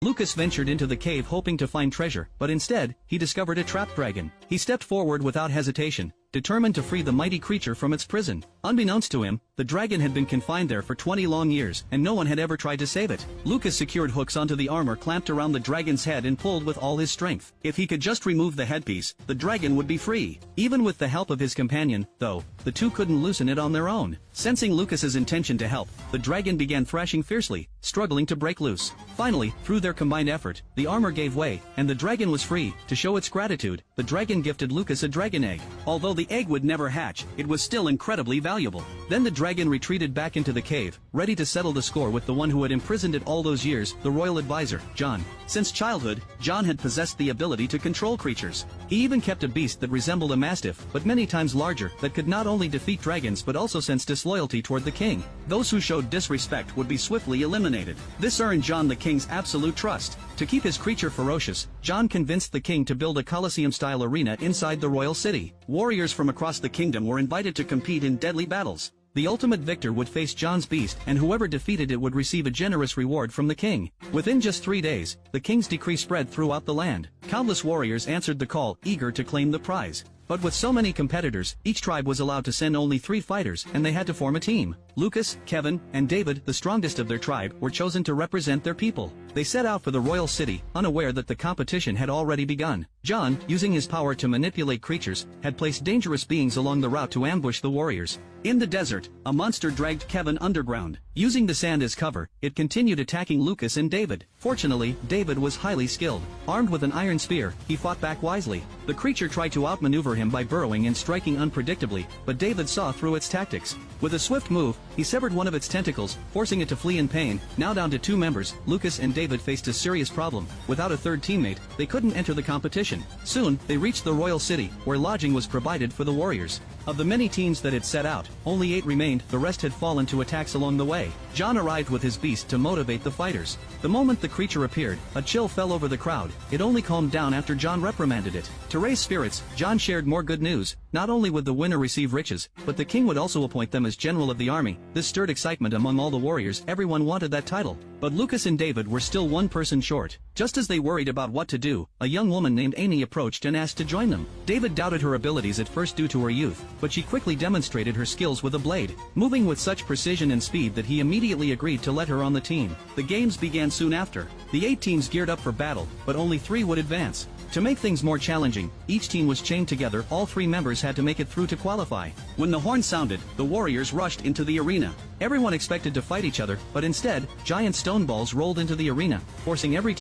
Lucas ventured into the cave hoping to find treasure, but instead, he discovered a trapped dragon. He stepped forward without hesitation, determined to free the mighty creature from its prison. Unbeknownst to him, the dragon had been confined there for 20 long years, and no one had ever tried to save it. Lucas secured hooks onto the armor clamped around the dragon's head and pulled with all his strength. If he could just remove the headpiece, the dragon would be free. Even with the help of his companion, though, the two couldn't loosen it on their own. Sensing Lucas's intention to help, the dragon began thrashing fiercely, struggling to break loose. Finally, through their combined effort, the armor gave way, and the dragon was free. To show its gratitude, the dragon gifted Lucas a dragon egg. Although the egg would never hatch, it was still incredibly valuable. Then the dragon retreated back into the cave, ready to settle the score with the one who had imprisoned it all those years, the royal advisor, ㄤ. Since childhood, ㄤ had possessed the ability to control creatures. He even kept a beast that resembled a mastiff, but many times larger, that could not only defeat dragons but also sense disloyalty toward the king. Those who showed disrespect would be swiftly eliminated. This earned ㄤ the king's absolute trust. To keep his creature ferocious, ㄤ convinced the king to build a Colosseum-style arena inside the royal city. Warriors from across the kingdom were invited to compete in deadly battles. The ultimate victor would face ㄤ's beast, and whoever defeated it would receive a generous reward from the king. Within just 3 days, the king's decree spread throughout the land. Countless warriors answered the call, eager to claim the prize. But with so many competitors, each tribe was allowed to send only 3 fighters, and they had to form a team. Lucas, Kevin, and David, the strongest of their tribe, were chosen to represent their people. They set out for the royal city, unaware that the competition had already begun. ㄤ, using his power to manipulate creatures, had placed dangerous beings along the route to ambush the warriors. In the desert, a monster dragged Kevin underground. Using the sand as cover, it continued attacking Lucas and David. Fortunately, David was highly skilled. Armed with an iron spear, he fought back wisely. The creature tried to outmaneuver him by burrowing and striking unpredictably, but David saw through its tactics. With a swift move, he severed one of its tentacles, forcing it to flee in pain. Now down to 2 members, Lucas and David faced a serious problem. Without a third teammate, they couldn't enter the competition. Soon, they reached the royal city, where lodging was provided for the warriors. Of the many teams that had set out, only 8 remained, the rest had fallen to attacks along the way. ㄤ arrived with his beast to motivate the fighters. The moment the creature appeared, a chill fell over the crowd. It only calmed down after ㄤ reprimanded it. To raise spirits, ㄤ shared more good news. Not only would the winner receive riches, but the king would also appoint them as general of the army. This stirred excitement among all the warriors. Everyone wanted that title. But Lucas and David were still one person short. Just as they worried about what to do, a young woman named Amy approached and asked to join them. David doubted her abilities at first due to her youth, but she quickly demonstrated her skills with a blade, moving with such precision and speed that he immediately agreed to let her on the team. The games began soon after. The 8 teams geared up for battle, but only 3 would advance. To make things more challenging, each team was chained together. All 3 members had to make it through to qualify. When the horn sounded, the warriors rushed into the arena. Everyone expected to fight each other, but instead, giant stone balls rolled into the arena, forcing every